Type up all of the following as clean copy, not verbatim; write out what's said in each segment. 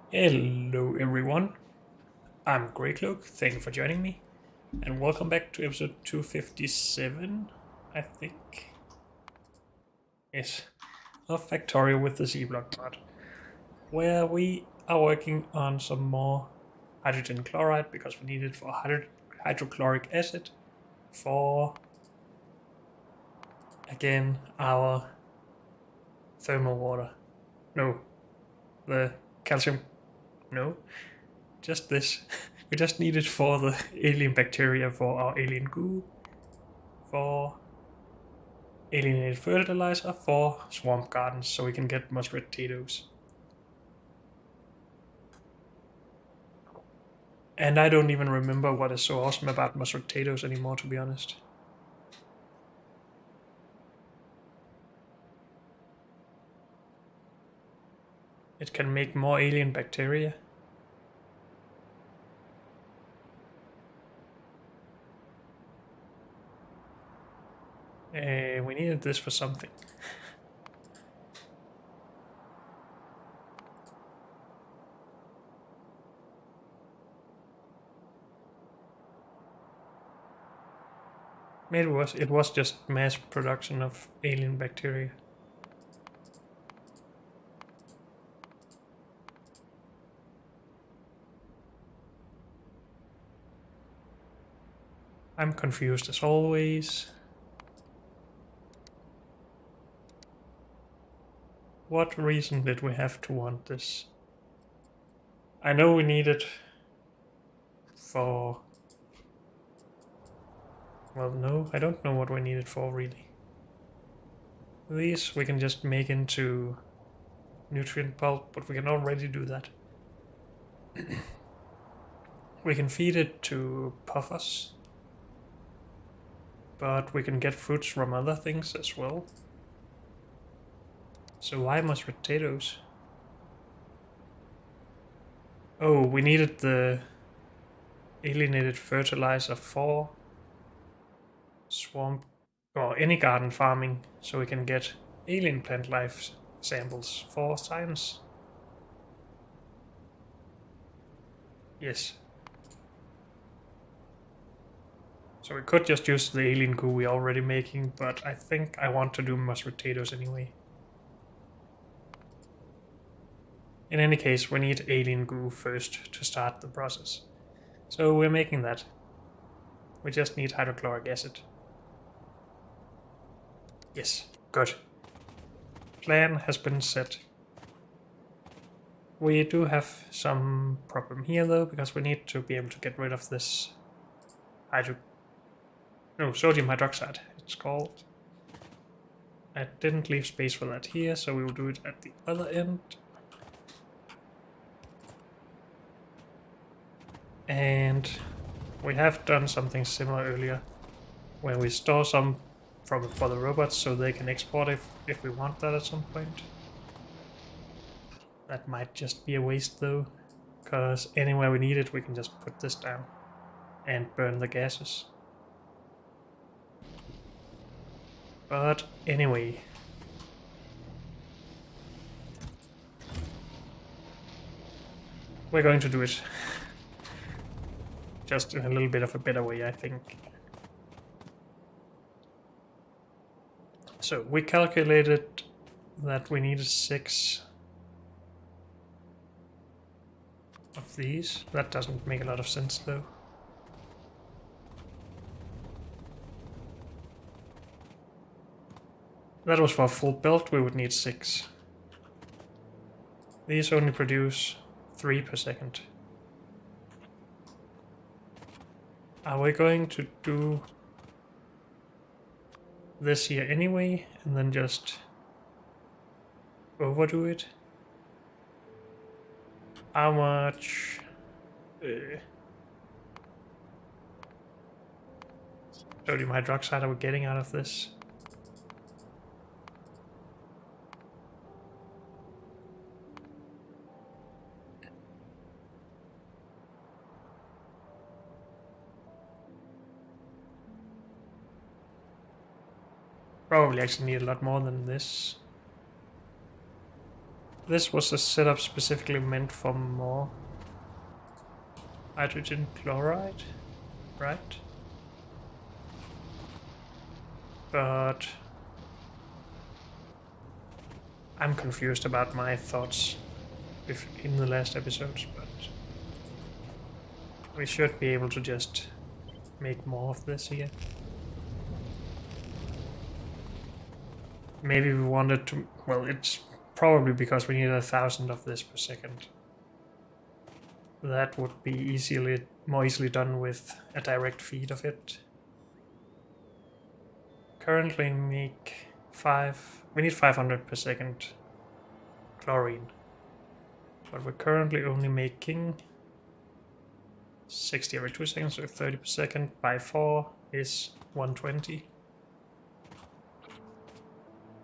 Hello everyone, I'm Greycloak, thank you for joining me, and welcome back to episode 257, I think. Yes, of Factorio with the C-Block mod, where we are working on some more hydrogen chloride because we need it for hydrochloric acid for, again, our thermal water. No, the calcium, no, just this. We just need it for the alien bacteria for our alien goo, for alienated fertilizer, for swamp gardens, so we can get muskrat potatoes. And I don't even remember what is so awesome about muskrat potatoes anymore, to be honest. It can make more alien bacteria. We needed this for something. Maybe it was just mass production of alien bacteria. I'm confused as always. What reason did we have to want this? I know we need it for... Well, no, I don't know what we need it for, really. These we can just make into nutrient pulp, but we can already do that. We can feed it to puffers, but we can get fruits from other things as well. So why muskrat potatoes? Oh, we needed the alienated fertilizer for swamp or any garden farming, so we can get alien plant life samples for science. Yes. So we could just use the alien goo we're already making, but I think I want to do muskrat potatoes anyway. In any case, we need alien goo first to start the process. So we're making that. We just need hydrochloric acid. Yes, good. Plan has been set. We do have some problem here though, because we need to be able to get rid of this sodium hydroxide, it's called. I didn't leave space for that here, so we will do it at the other end. And we have done something similar earlier, where we store some for the robots so they can export if we want that at some point. That might just be a waste though, because anywhere we need it we can just put this down and burn the gases. But anyway, we're going to do it just in a little bit of a better way, I think. So we calculated that we needed 6 of these. That doesn't make a lot of sense though. That was for a full belt, we would need 6. These only produce 3 per second. Are we going to do this here anyway, and then just overdo it? How much... sodium hydroxide are we getting out of this? Probably actually need a lot more than this. This was a setup specifically meant for more hydrogen chloride, right? But I'm confused about my thoughts in the last episodes, but we should be able to just make more of this here. Maybe we wanted to, well, it's probably because we need 1,000 of this per second. That would be more easily done with a direct feed of it. Currently make 5, we need 500 per second chlorine. But we're currently only making 60 every 2 seconds, so 30 per second by 4 is 120.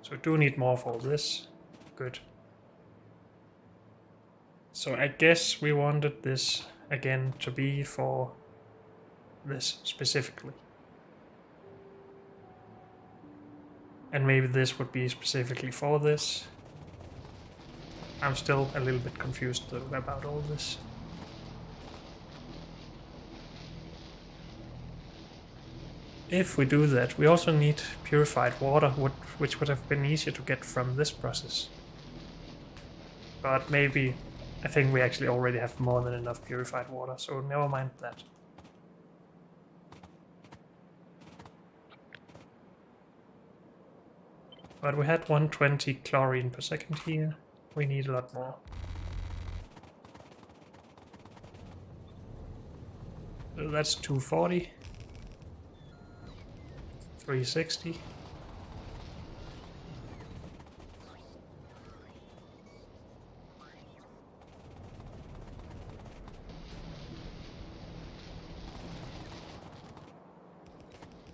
So we do need more for this. Good. So I guess we wanted this again to be for this specifically. And maybe this would be specifically for this. I'm still a little bit confused though about all this. If we do that, we also need purified water, which would have been easier to get from this process. But maybe, I think we actually already have more than enough purified water, so never mind that. But we had 120 chlorine per second here. We need a lot more. So that's 240. 360.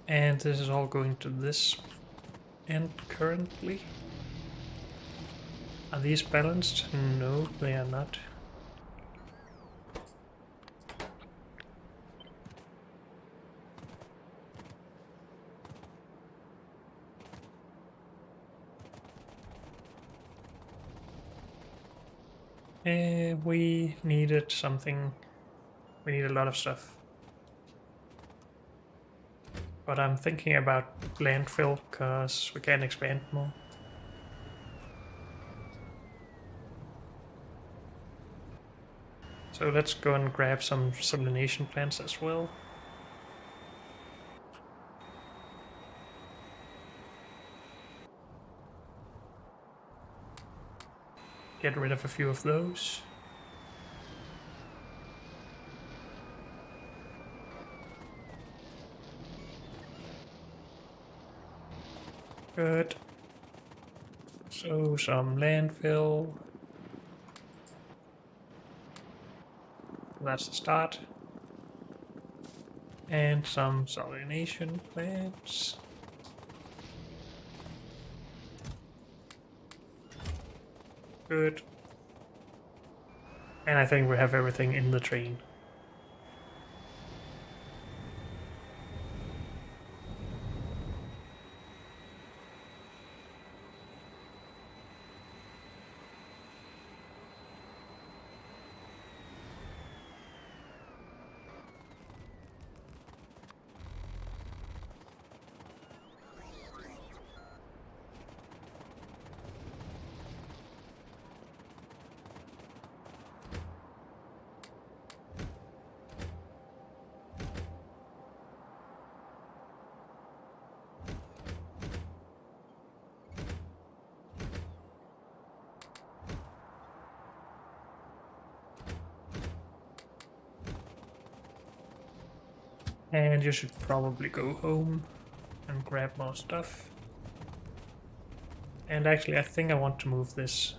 And this is all going to this end currently. Are these balanced? No, they are not. We needed something. We need a lot of stuff. But I'm thinking about landfill because we can expand more. So let's go and grab some sublimation plants as well. Get rid of a few of those. Good. So some landfill. That's the start. And some salination plants. Good. And I think we have everything in the train. And you should probably go home and grab more stuff. And actually, I think I want to move this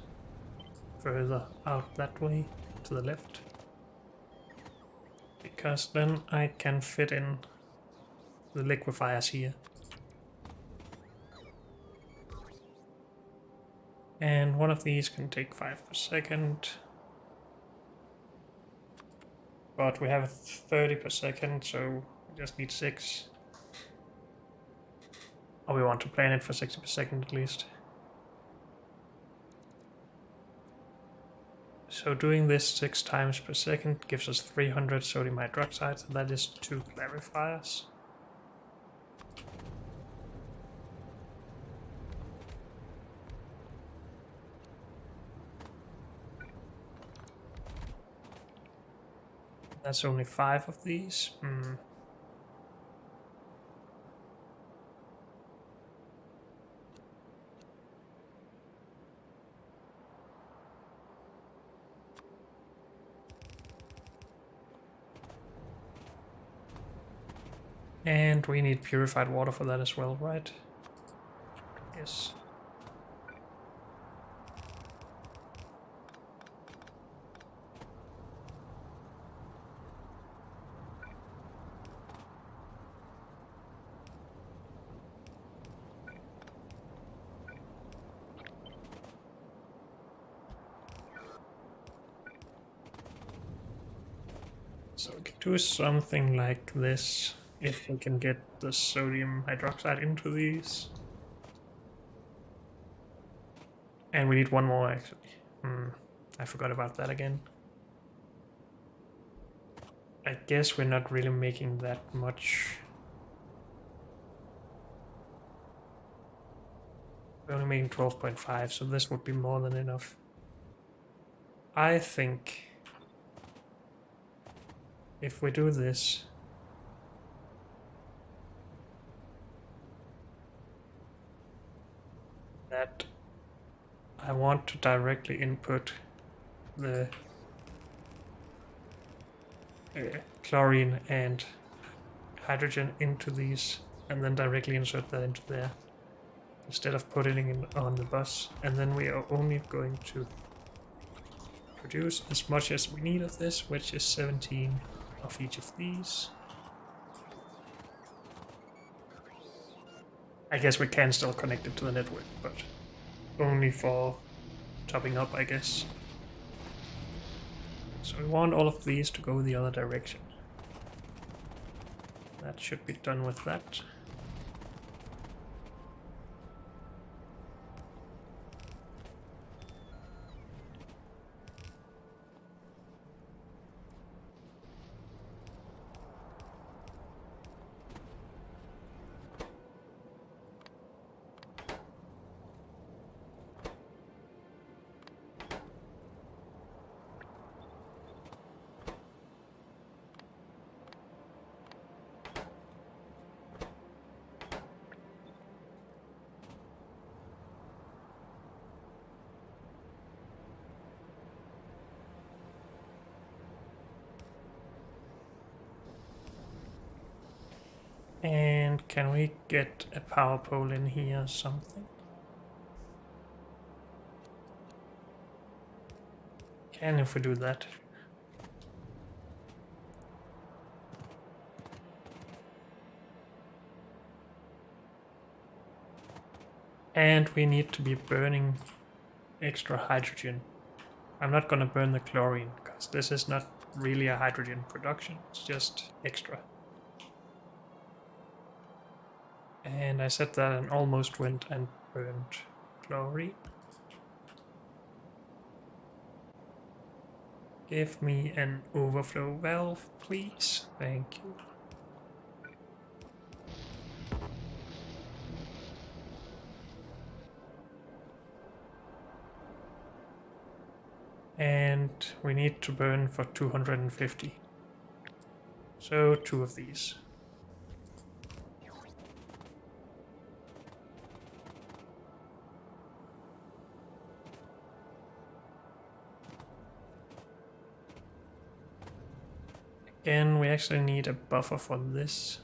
further out that way, to the left. Because then I can fit in the liquefiers here. And one of these can take 5 per second. But we have 30 per second, so we just need 6. Or we want to plan it for 60 per second at least. So doing this 6 times per second gives us 300 sodium hydroxide, and that is 2 clarifiers. That's only 5 of these. And we need purified water for that as well, right? Yes. So we can do something like this if we can get the sodium hydroxide into these. And we need one more actually. I forgot about that again. I guess we're not really making that much. We're only making 12.5, so this would be more than enough. I think if we do this, that I want to directly input the chlorine and hydrogen into these and then directly insert that into there instead of putting it on the bus. And then we are only going to produce as much as we need of this, which is 17 of each of these. I guess we can still connect it to the network, but only for topping up, I guess. So we want all of these to go the other direction. That should be done with that. And can we get a power pole in here or something? Can if we do that. And we need to be burning extra hydrogen. I'm not gonna burn the chlorine because this is not really a hydrogen production, it's just extra. And I said that and almost went and burned chlorine. Give me an overflow valve, please. Thank you. And we need to burn for 250. So 2 of these. Again, we actually need a buffer for this.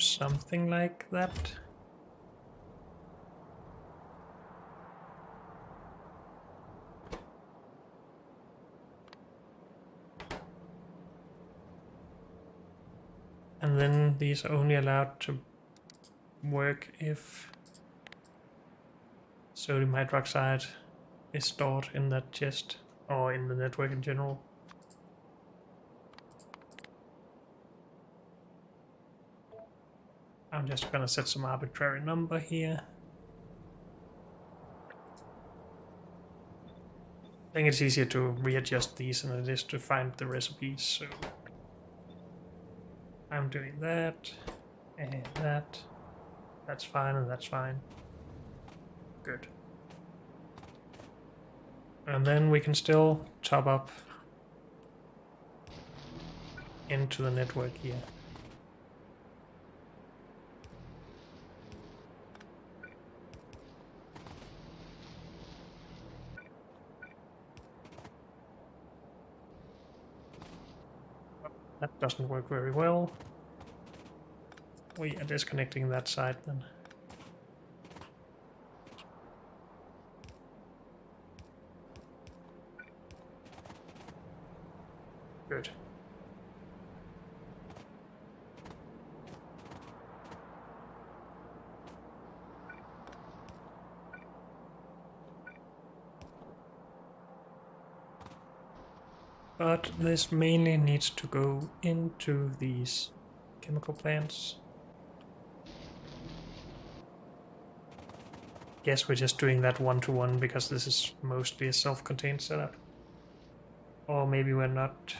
Something like that. And then these are only allowed to work if sodium hydroxide is stored in that chest or in the network in general. I'm just gonna set some arbitrary number here. I think it's easier to readjust these than it is to find the recipes, so I'm doing that and that. That's fine and that's fine. Good. And then we can still top up into the network here. That doesn't work very well. We are disconnecting that side then. Good. But this mainly needs to go into these chemical plants. Guess we're just doing that one-to-one because this is mostly a self-contained setup. Or maybe we're not.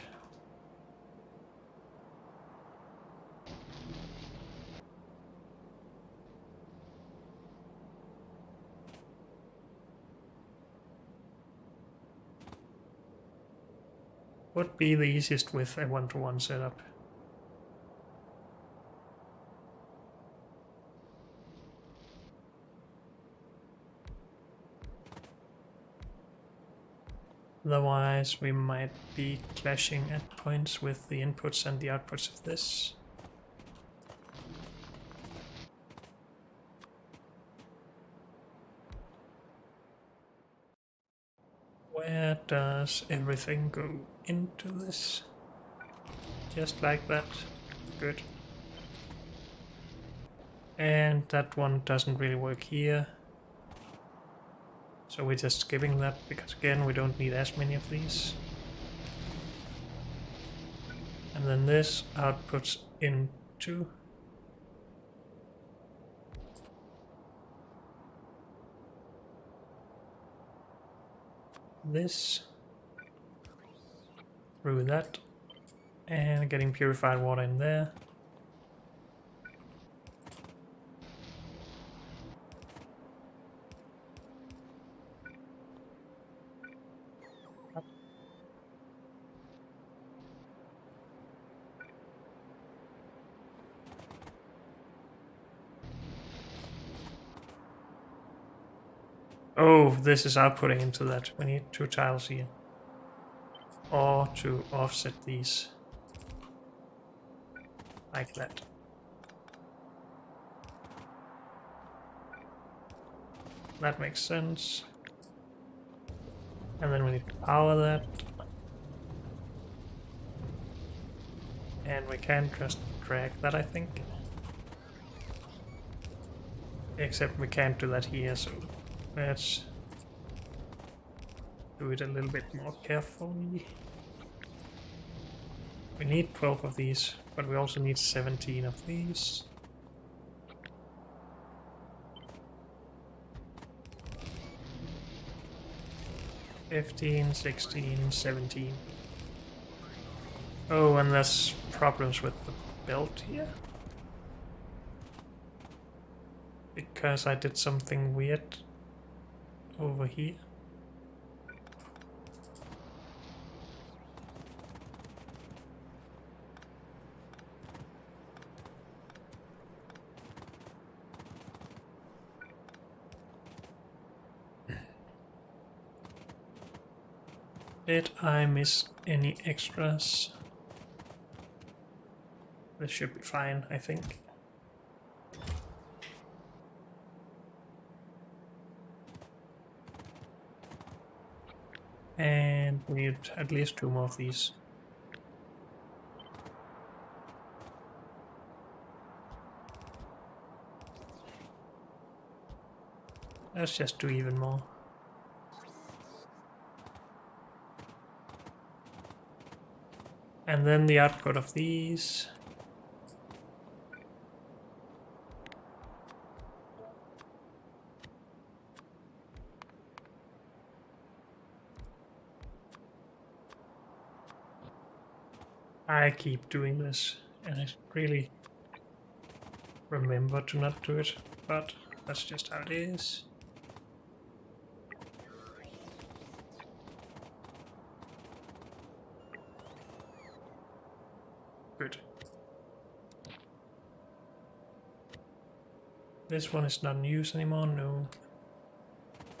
Would be the easiest with a one-to-one setup. Otherwise, we might be clashing at points with the inputs and the outputs of this. Where does everything go into this? Just like that. Good. And that one doesn't really work here. So we're just skipping that because again we don't need as many of these. And then this outputs into this through that and getting purified water in there. Oh, this is outputting into that. We need 2 tiles here. Or to offset these. Like that. That makes sense. And then we need to power that. And we can just drag that, I think. Except we can't do that here, so let's do it a little bit more carefully. We need 12 of these, but we also need 17 of these. $15, $16, $17. Oh, and there's problems with the belt here. Because I did something weird over here. Did I miss any extras? This should be fine, I think. And we need at least 2 more of these. Let's just do even more. And then the output of these. I keep doing this, and I really remember to not do it, but that's just how it is. Good. This one is not in use anymore, no.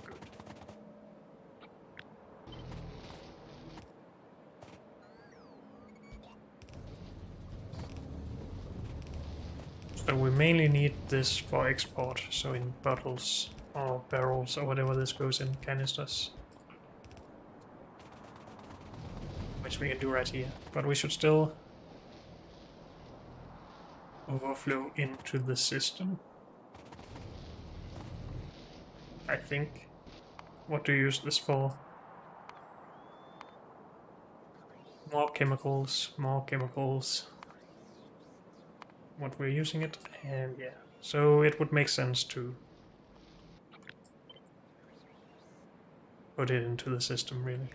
Good. So we mainly need this for export, so in bottles or barrels or whatever this goes in, canisters. Which we can do right here, but we should still overflow into the system. I think. What do you use this for? More chemicals, more chemicals. What we're using it, and yeah. So it would make sense to put it into the system, really.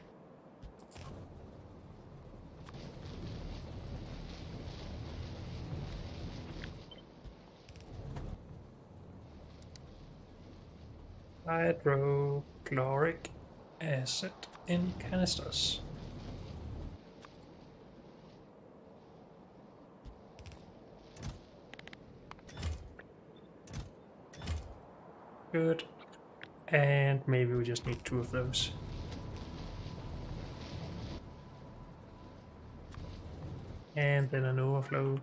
Hydrochloric acid in canisters. Good. And maybe we just need 2 of those. And then an overflow.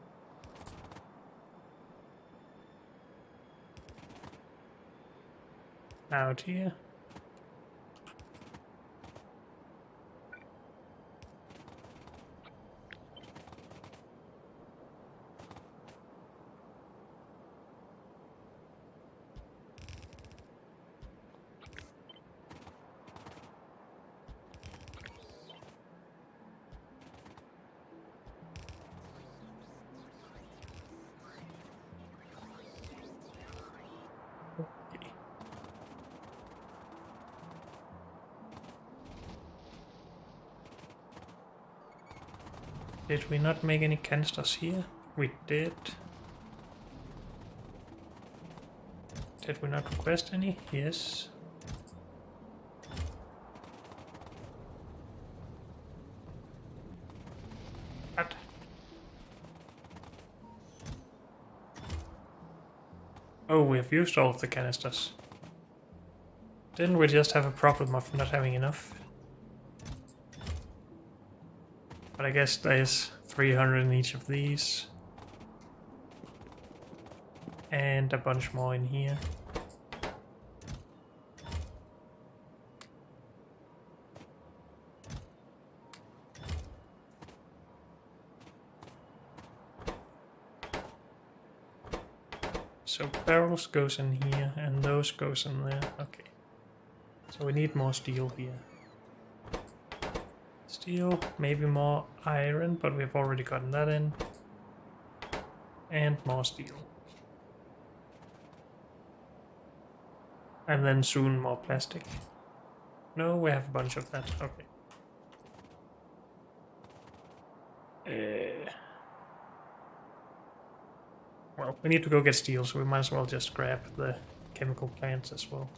Out here. Did we not make any canisters here? We did. Did we not request any? Yes. What? Oh, we have used all of the canisters. Didn't we just have a problem of not having enough? But I guess there's 300 in each of these. And a bunch more in here. So barrels goes in here, and those goes in there. Okay. So we need more steel here. Steel, maybe more iron, but we've already gotten that in. And more steel. And then soon more plastic. No, we have a bunch of that. Okay. Well, we need to go get steel, so we might as well just grab the chemical plants as well.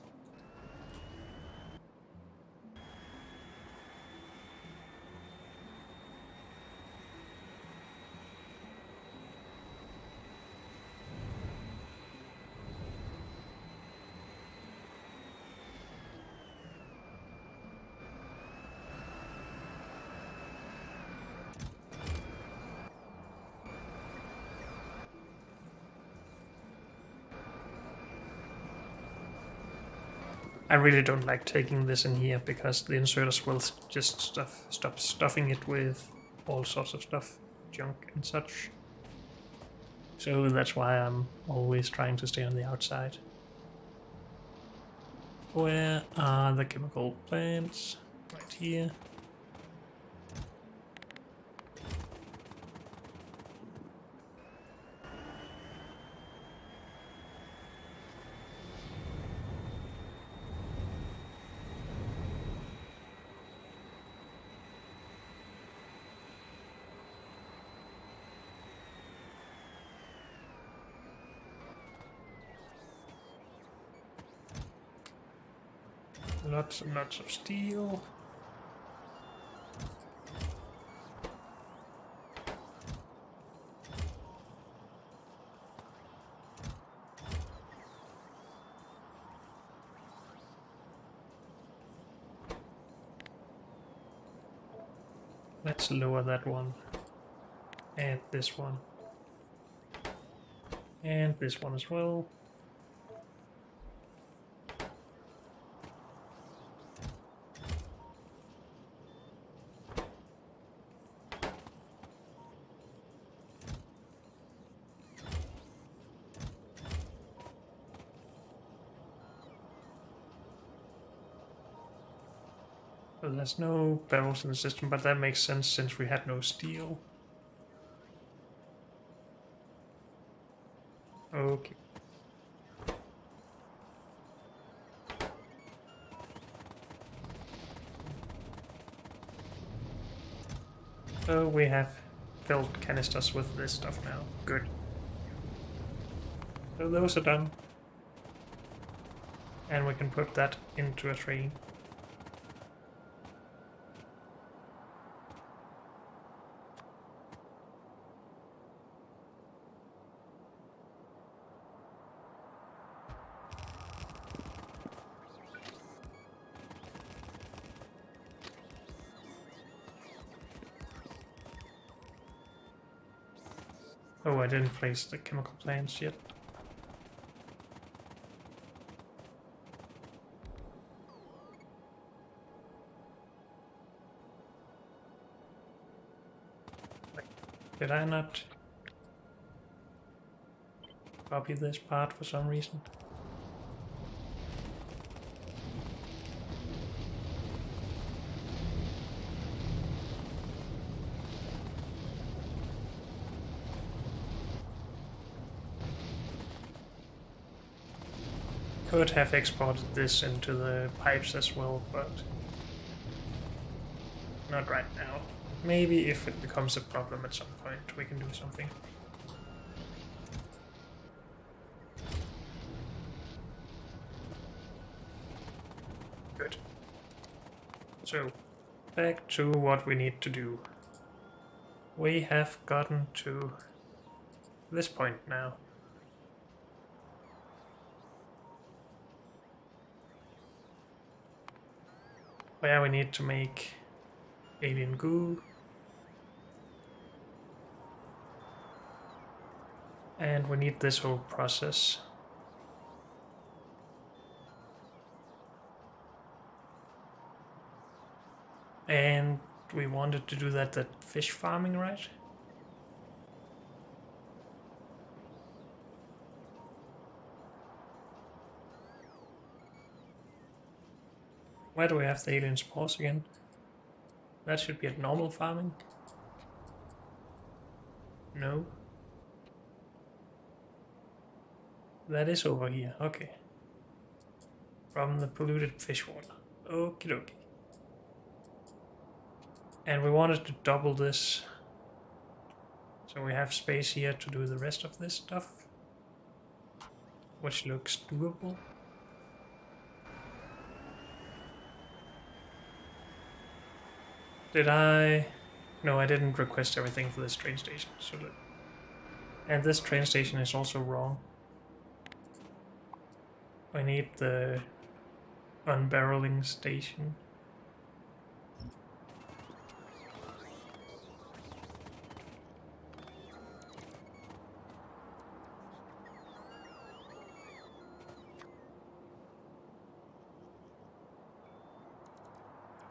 I really don't like taking this in here because the inserters will just stop stuffing it with all sorts of stuff, junk and such. So that's why I'm always trying to stay on the outside. Where are the chemical plants? Right here. Lots and lots of steel. Let's lower that one. And this one. And this one as well. So there's no barrels in the system, but that makes sense since we had no steel. Okay. So we have filled canisters with this stuff now. Good. So those are done. And we can put that into a train. Oh, I didn't place the chemical plants yet. Did I not copy this part for some reason? Could have exported this into the pipes as well, but not right now. Maybe if it becomes a problem at some point, we can do something. Good. So, back to what we need to do. We have gotten to this point now. Where we need to make alien goo. And we need this whole process. And we wanted to do that fish farming, right? Where do we have the alien spores again? That should be at normal farming. No. That is over here, okay. From the polluted fish water. Okie dokie. And we wanted to double this. So we have space here to do the rest of this stuff. Which looks doable. Did I? No, I didn't request everything for this train station. So and this train station is also wrong. I need the unbarreling station.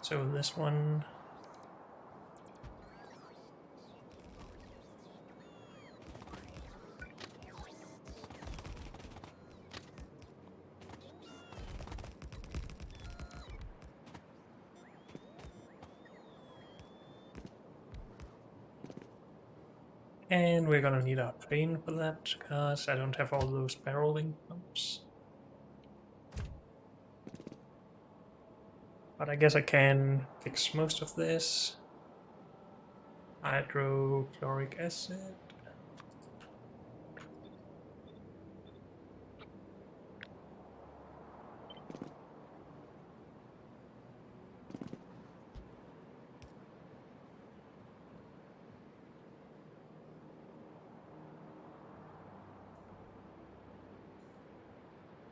So this one. And we're gonna need our train for that, because I don't have all those barreling pumps. But I guess I can fix most of this. Hydrochloric acid.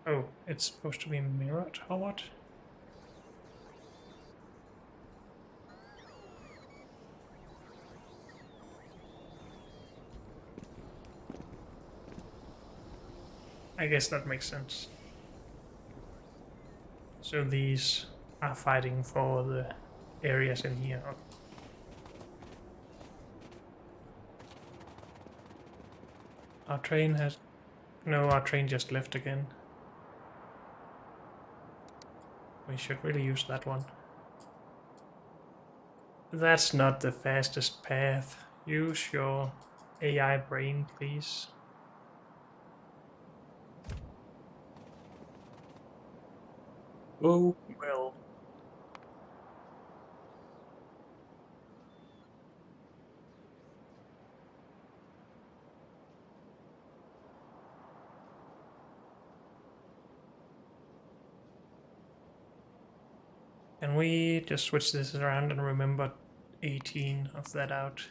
Oh, it's supposed to be mirrored, or what? I guess that makes sense. So these are fighting for the areas in here. Okay. Our train has... No, our train just left again. We should really use that one. That's not the fastest path. Use your AI brain, please. Oh, well. Can we just switch this around and remember 18 of that out?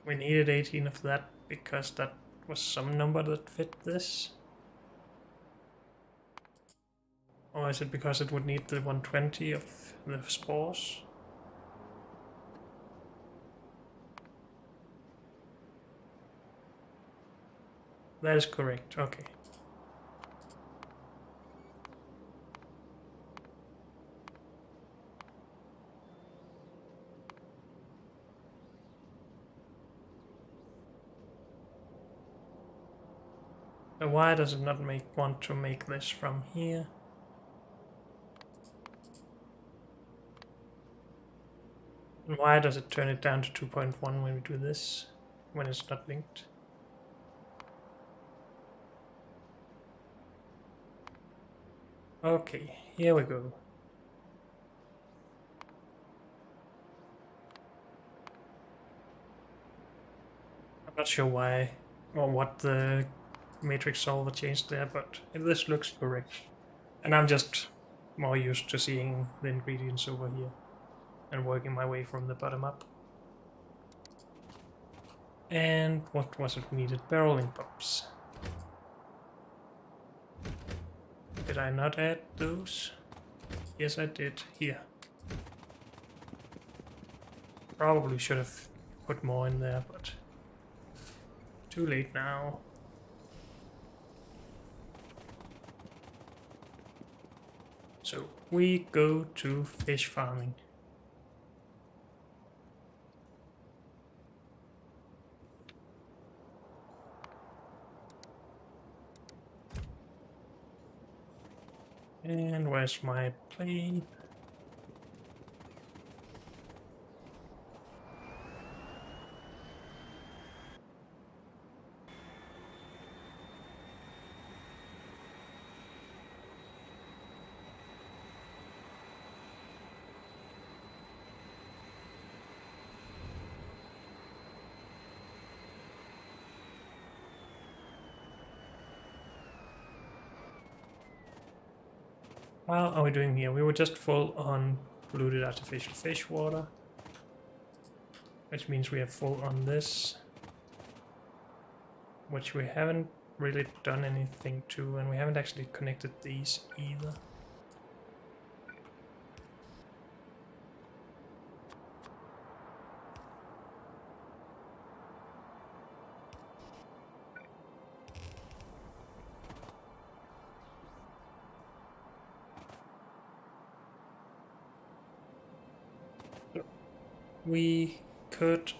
We needed 18 of that because that was some number that fit this? Or is it because it would need the 120 of the spores? That is correct, okay. So why does it not want to make this from here? And why does it turn it down to 2.1 when we do this, when it's not linked? Okay, here we go. I'm not sure why or what the matrix solver changed there, but this looks correct. And I'm just more used to seeing the ingredients over here and working my way from the bottom up. And what was it we needed? Barreling pumps. Did I not add those? Yes, I did. Here. Probably should have put more in there, but too late now. So we go to fish farming. And where's my plane? What are we doing here? We were just full on polluted artificial fish water, which means we are full on this, which we haven't really done anything to, and we haven't actually connected these either. we could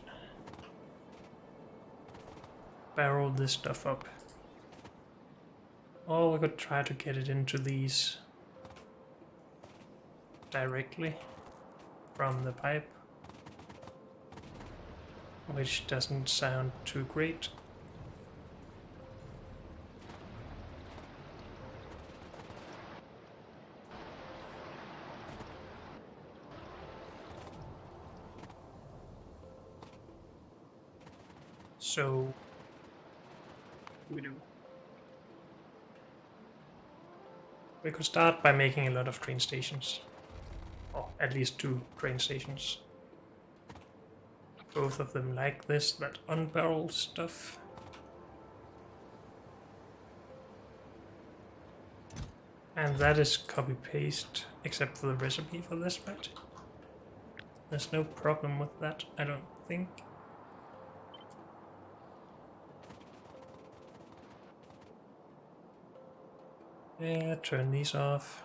barrel this stuff up. Or we could try to get it into these directly from the pipe, which doesn't sound too great. So we do. We could start by making a lot of train stations, or at least 2 train stations. Both of them like this, that unbarrel stuff. And that is copy-paste, except for the recipe for this, right? There's no problem with that, I don't think. Yeah, turn these off.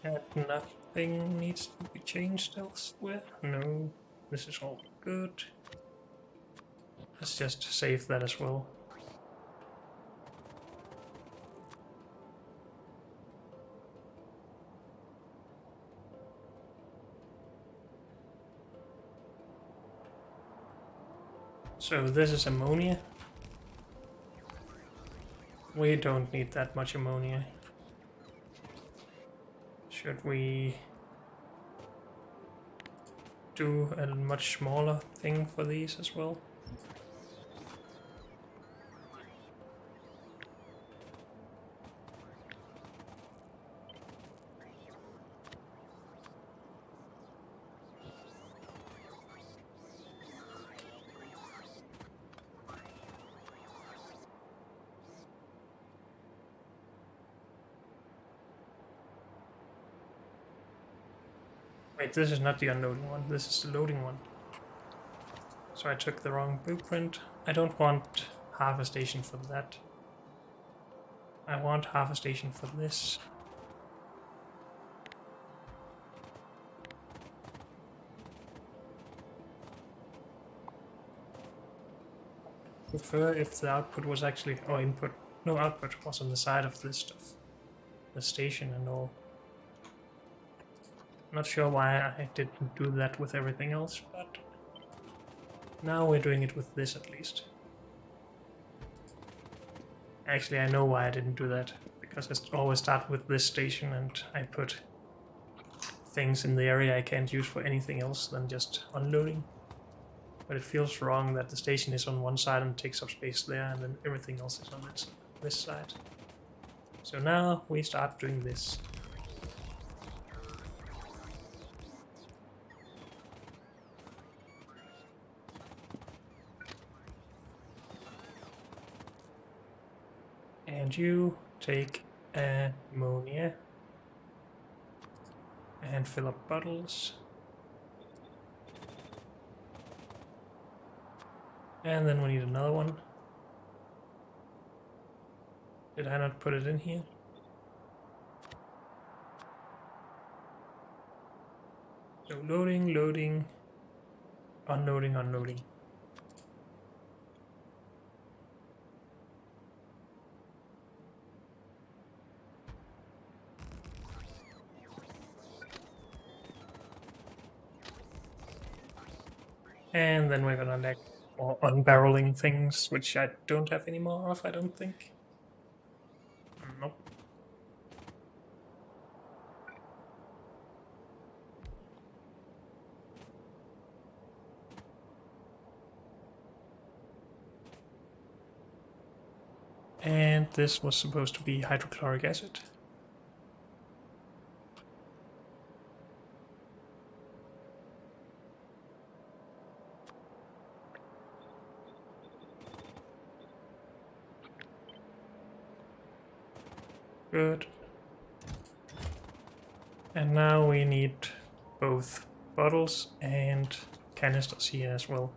And nothing needs to be changed elsewhere. No, this is all good. Let's just save that as well. So this is ammonia. We don't need that much ammonia. Should we do a much smaller thing for these as well? Wait, this is not the unloading one, this is the loading one. So I took the wrong blueprint. I don't want half a station for that. I want half a station for this. Prefer if the output was actually, or input, no, output was on the side of this stuff. The station and all. Not sure why I didn't do that with everything else, but now we're doing it with this at least. Actually, I know why I didn't do that, because I always start with this station and I put things in the area I can't use for anything else than just unloading. But it feels wrong that the station is on one side and takes up space there, and then everything else is on this side. So now we start doing this. And you take ammonia and fill up bottles. And then we need another one. Did I not put it in here? So loading, loading, unloading, unloading. And then we're gonna like more unbarreling things, which I don't have any more of, I don't think. Nope. And this was supposed to be hydrochloric acid. Good. And now we need both bottles and canisters here as well.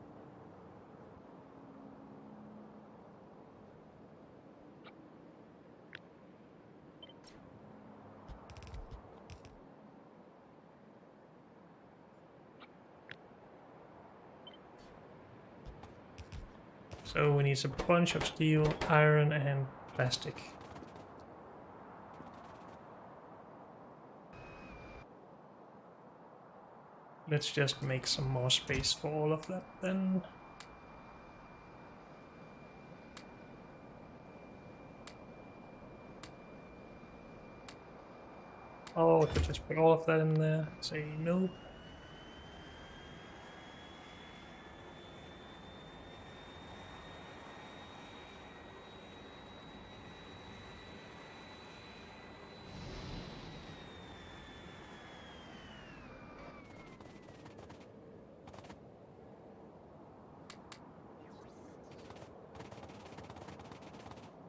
So we need a bunch of steel, iron and plastic. Let's just make some more space for all of that then. Oh, I could just put all of that in there. Say no.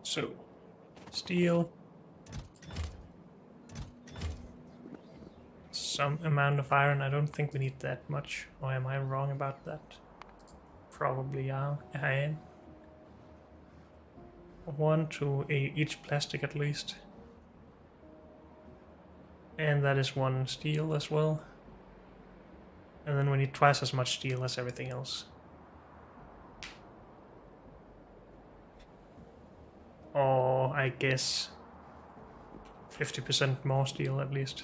So, steel. Some amount of iron. I don't think we need that much. Or am I wrong about that? Probably I am. 1 to each plastic at least. And that is 1 steel as well. And then we need twice as much steel as everything else. Or I guess 50% more steel at least.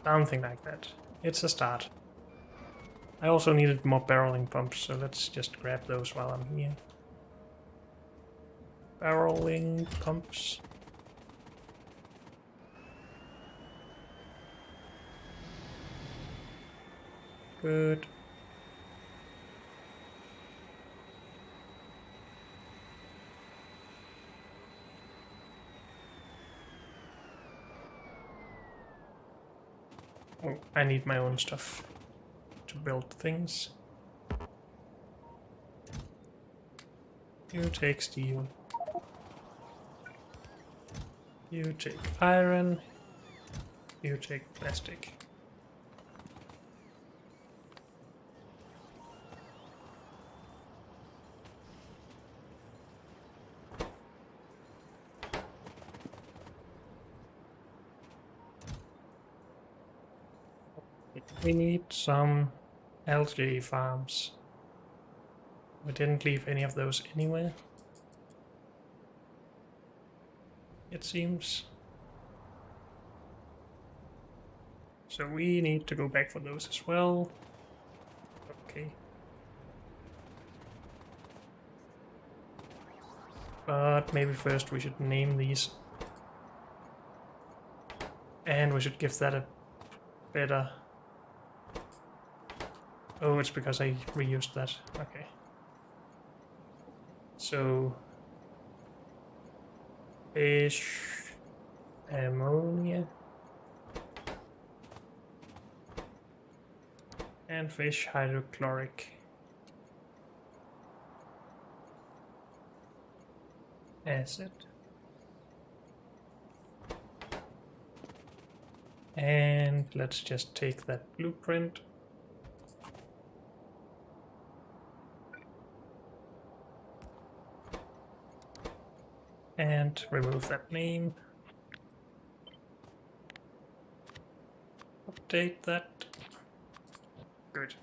Something like that. It's a start. I also needed more barreling pumps, so let's just grab those while I'm here. Barreling pumps. Good. Oh, I need my own stuff to build things. You take steel. You take iron. You take plastic. We need some algae farms. We didn't leave any of those anywhere, it seems. So we need to go back for those as well. Okay. But maybe first we should name these. And we should give that a better... Oh, it's because I reused that. Okay. So... fish... ammonia... and fish hydrochloric acid. And let's just take that blueprint. And remove that name. Update that. Good.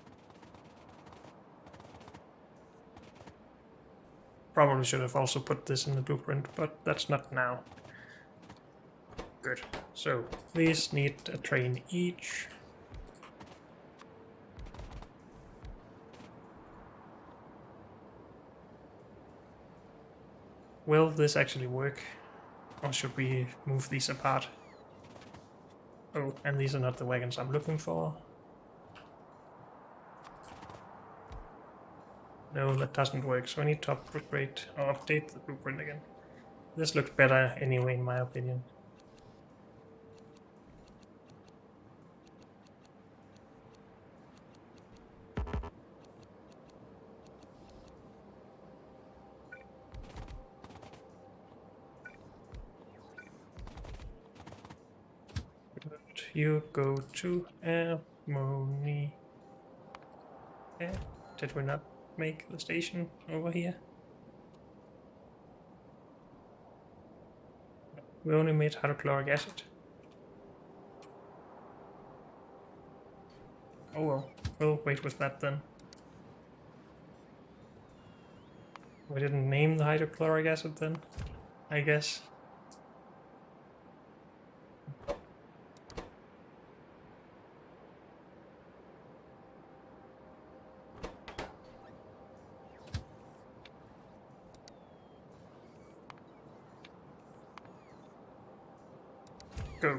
Probably should have also put this in the blueprint, but that's not now. Good. So, these need a train each. Will this actually work? Or should we move these apart? Oh, and these are not the wagons I'm looking for. No, that doesn't work, so I need to upgrade or update the blueprint again. This looks better anyway, in my opinion. you go to ammonia. Did we not make the station over here? We only made hydrochloric acid. Oh well, we'll wait with that then. We didn't name the hydrochloric acid then, I guess. Go.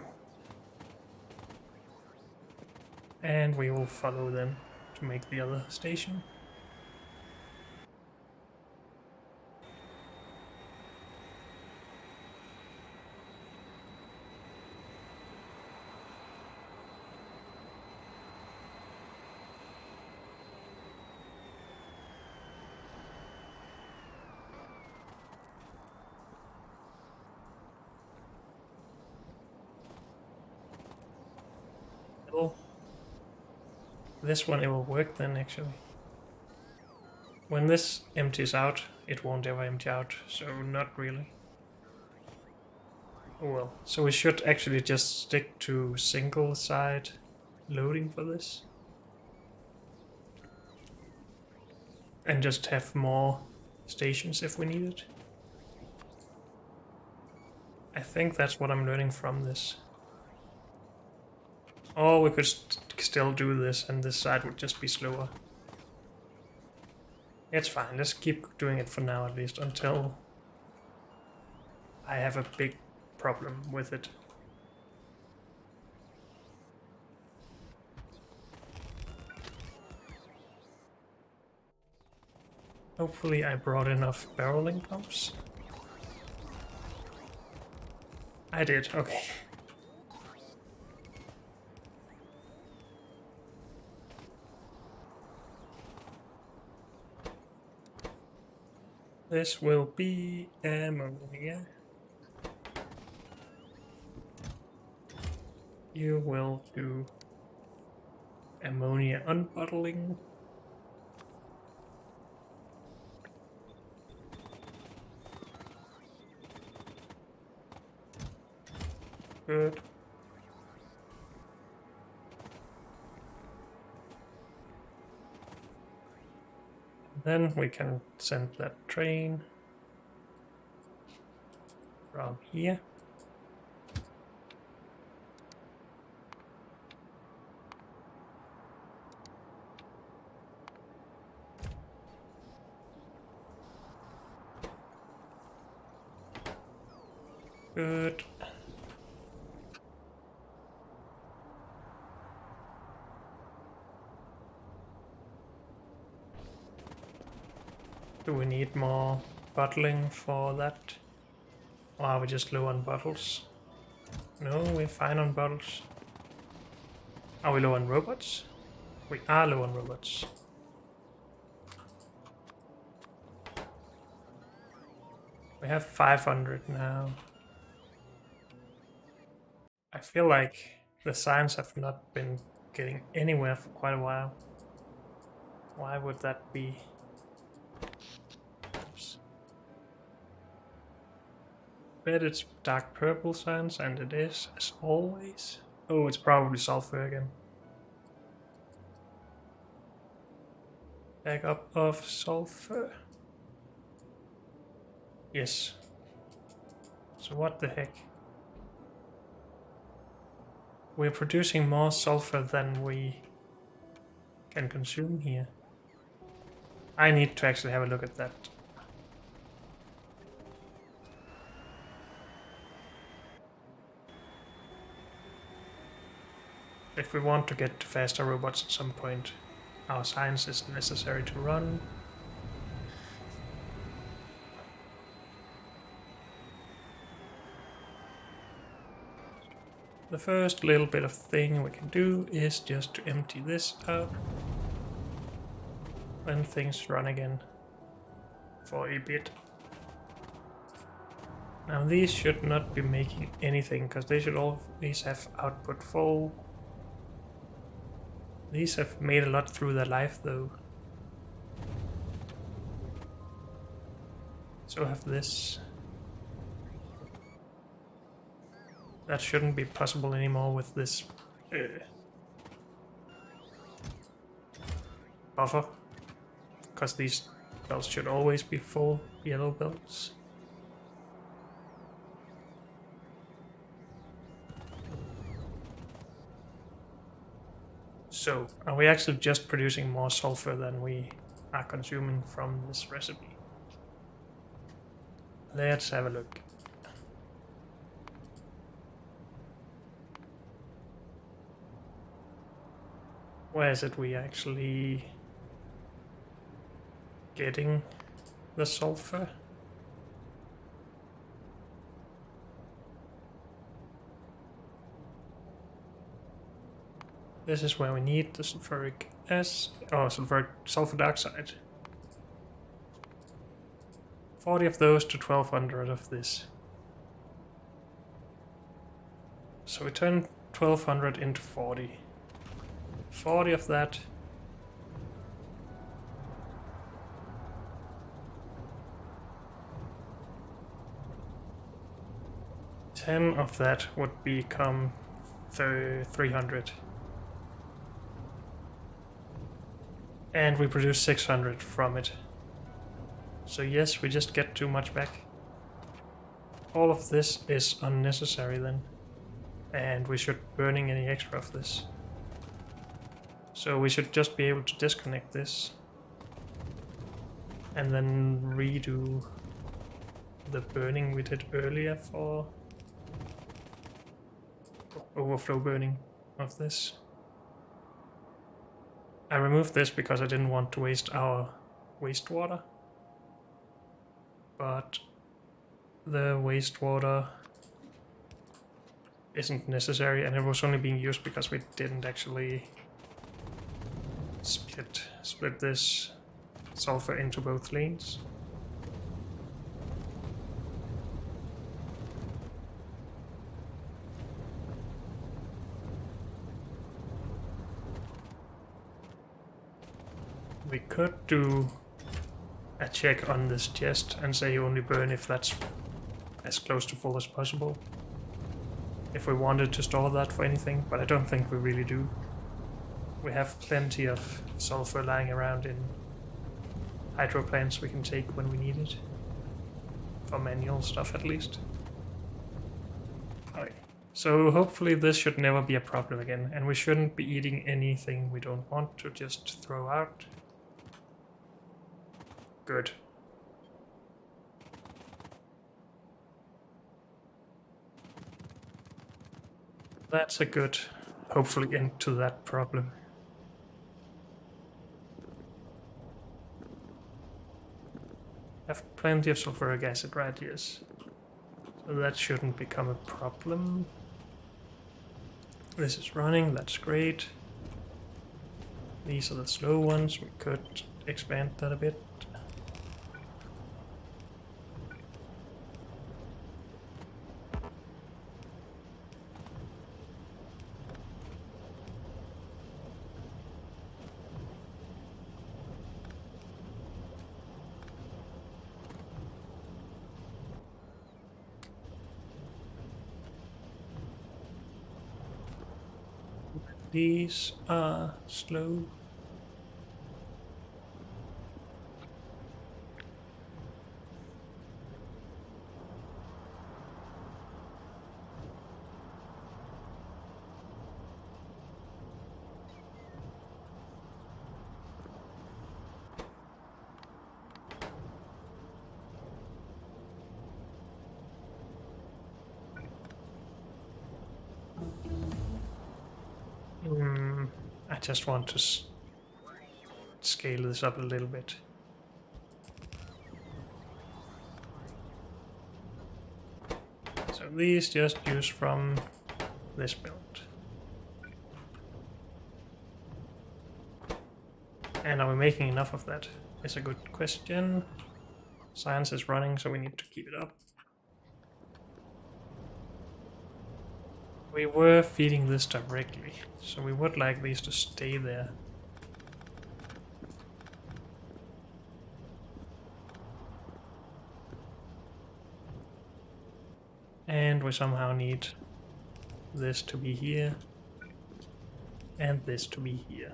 And we will follow them to make the other station. This one, it will work then, actually. When this empties out, it won't ever empty out, so not really. Oh well, so we should actually just stick to single side loading for this. And just have more stations if we need it. I think that's what I'm learning from this. Or we could still do this and this side would just be slower. It's fine, let's keep doing it for now at least, until I have a big problem with it. Hopefully I brought enough barreling pumps. I did, okay. This will be ammonia. You will do ammonia unbottling. Good. Then we can send that train from here. Good. Do we need more bottling for that? Or are we just low on bottles? No, we're fine on bottles. Are we low on robots? We are low on robots. We have 500 now. I feel like the signs have not been getting anywhere for quite a while. Why would that be? Oops. Bet it's dark purple signs, and it is, as always. Oh, it's probably sulfur again. Backup of sulfur. Yes. So what the heck? We're producing more sulfur than we can consume here. I need to actually have a look at that. If we want to get to faster robots at some point, our science is necessary to run. The first little bit of thing we can do is just to empty this out. Then things run again for a bit. Now these should not be making anything, because they should always have output full. These have made a lot through their life though. So have this. That shouldn't be possible anymore with this buffer, because these belts should always be full yellow belts. So, are we actually just producing more sulfur than we are consuming from this recipe? Let's have a look. Where is it we actually getting the sulfur? This is where we need the sulfuric acid, or sulfur dioxide. 40 of those to 1200 of this. So we turn 1200 into 40. 40 of that. Ten of that would become 300. And we produce 600 from it. So yes, we just get too much back. All of this is unnecessary then. And we should be burning any extra of this. So we should just be able to disconnect this. And then redo the burning we did earlier for overflow burning of this. I removed this because I didn't want to waste our wastewater. But the wastewater isn't necessary, and it was only being used because we didn't actually split this sulfur into both lanes. We could do a check on this chest and say you only burn if that's as close to full as possible. If we wanted to store that for anything, but I don't think we really do. We have plenty of sulfur lying around in hydro plants we can take when we need it. For manual stuff at least. Okay. So hopefully this should never be a problem again, and we shouldn't be eating anything we don't want to just throw out. Good. That's a good, hopefully, end to that problem. Have plenty of sulfuric acid, right? Yes. So that shouldn't become a problem. This is running, that's great. These are the slow ones, we could expand that a bit. These are slow. I just want to scale this up a little bit. So these just use from this build. And are we making enough of that? Is a good question. Science is running, so we need to keep it up. We were feeding this directly, so we would like these to stay there. And we somehow need this to be here, and this to be here.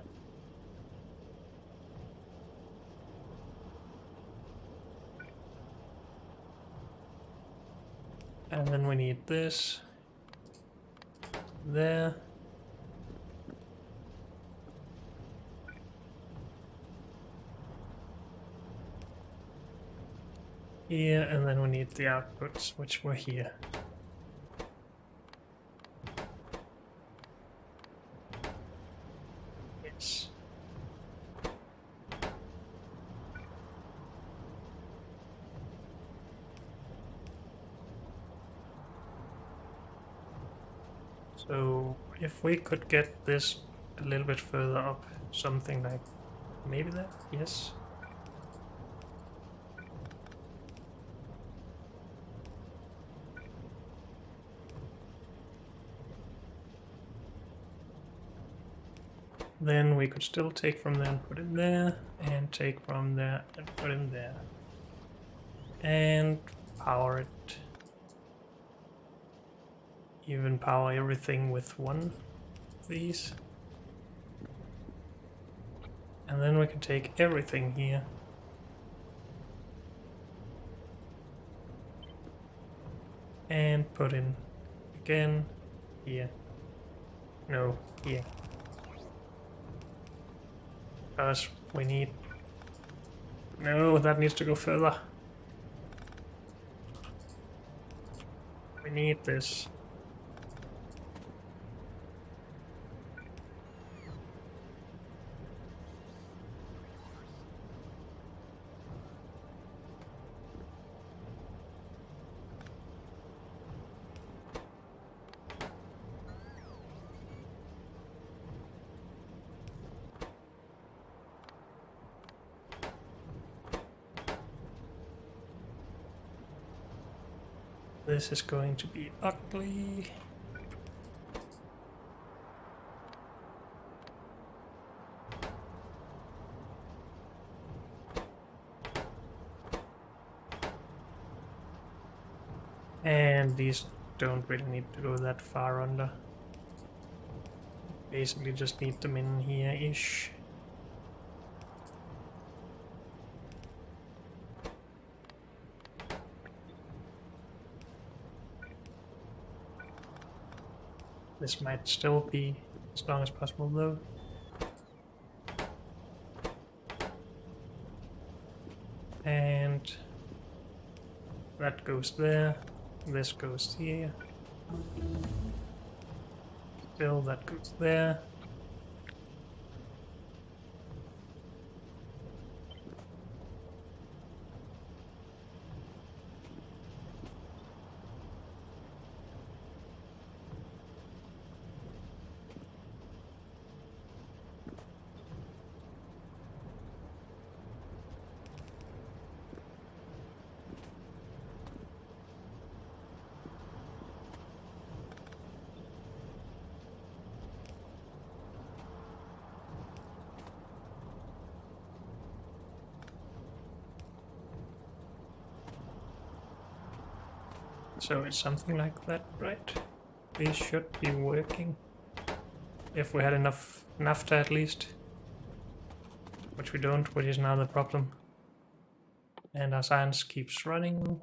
And then we need this there. Here, and then we need the outputs, which were here. Yes. So if we could get this a little bit further up, something like maybe that, yes. Then we could still take from there and put in there, and take from there and put in there. And power it. Even power everything with one of these. And then we can take everything here. And put in again here. No, here. Because we need... No, that needs to go further. We need this. This is going to be ugly. And these don't really need to go that far under. Basically just need them in here-ish. This might still be as long as possible though. And that goes there, this goes here. Still that goes there. So it's something like that, right? These should be working. If we had enough naphtha at least. Which we don't, which is now the problem. And our science keeps running.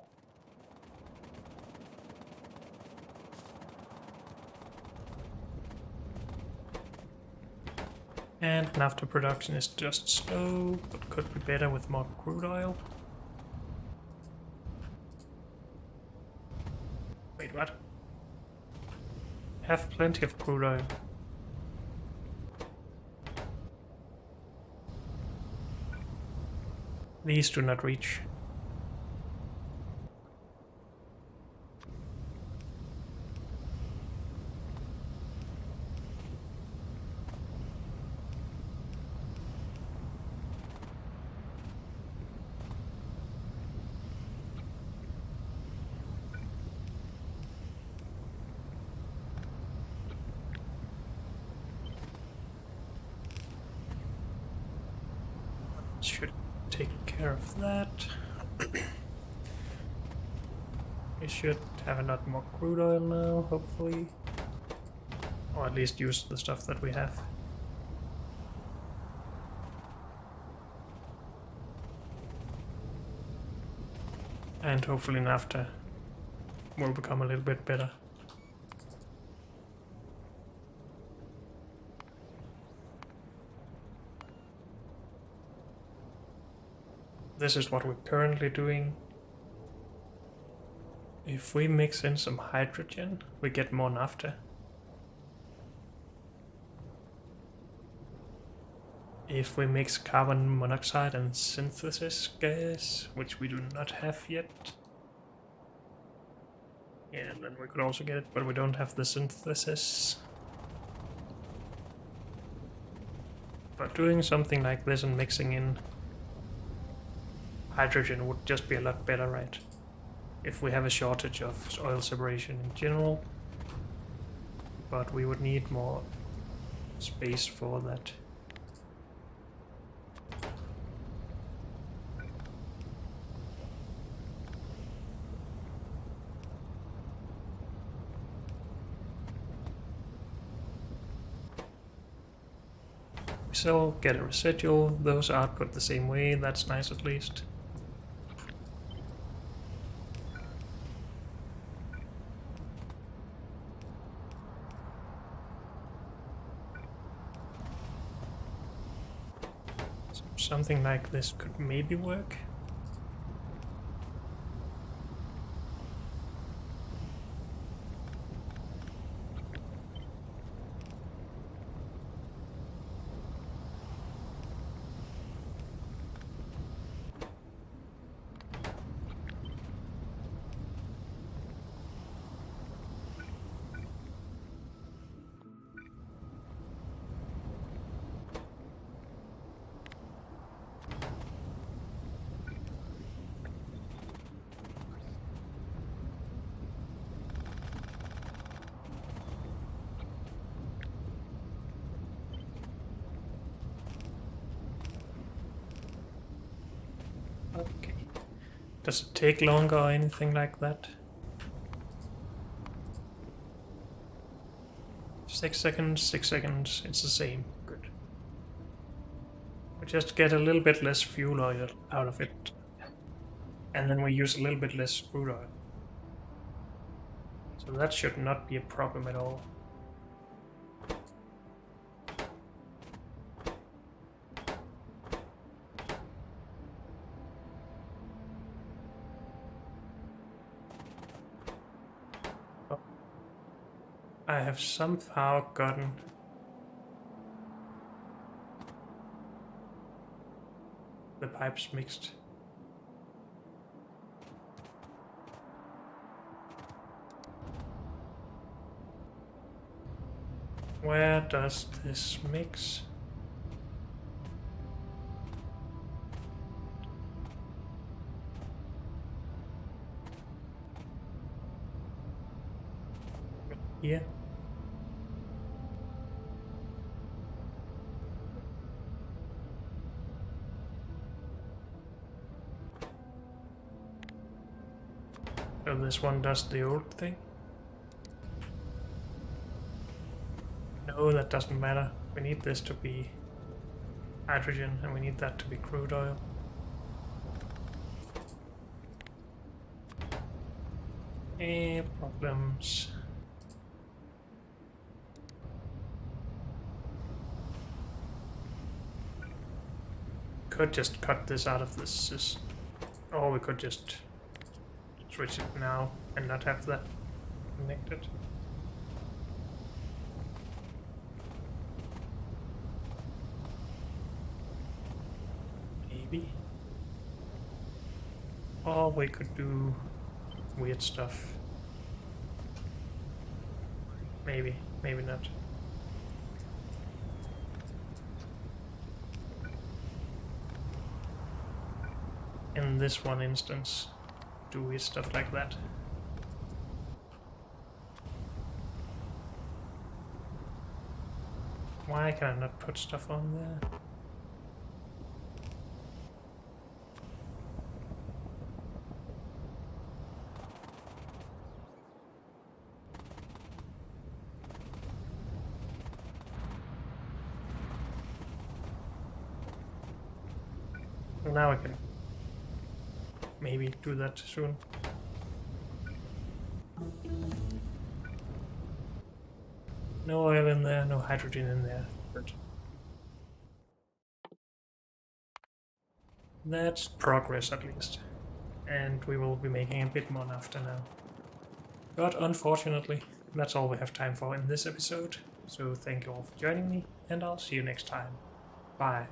And naphtha production is just slow, but could be better with more crude oil. Wait, what? Have plenty of crude oil. These do not reach. Should take care of that. We should have a lot more crude oil now, hopefully. Or at least use the stuff that we have. And hopefully NAFTA will become a little bit better. This is what we're currently doing. If we mix in some hydrogen, we get more naphtha. If we mix carbon monoxide and synthesis gas, which we do not have yet. Yeah, and then we could also get it, but we don't have the synthesis. But doing something like this and mixing in hydrogen would just be a lot better, right? If we have a shortage of oil separation in general. But we would need more space for that. We still get a residual, those are output the same way, that's nice at least. Something like this could maybe work. Okay. Does it take longer or anything like that? 6 seconds, 6 seconds, it's the same. Good. We just get a little bit less fuel oil out of it. And then we use a little bit less crude oil. So that should not be a problem at all. I have somehow gotten the pipes mixed. Where does this mix? Here. So this one does the old thing? No, that doesn't matter. We need this to be hydrogen and we need that to be crude oil. Problems. Could just cut this out of this, or we could just switch it now and not have that connected. Maybe. Or we could do weird stuff. Maybe, maybe not. In this one instance, do weird stuff like that. Why can I not put stuff on there? now I can maybe do that soon. No oil in there, no hydrogen in there. But that's progress at least. And we will be making a bit more after now. But unfortunately, that's all we have time for in this episode. So thank you all for joining me, and I'll see you next time. Bye.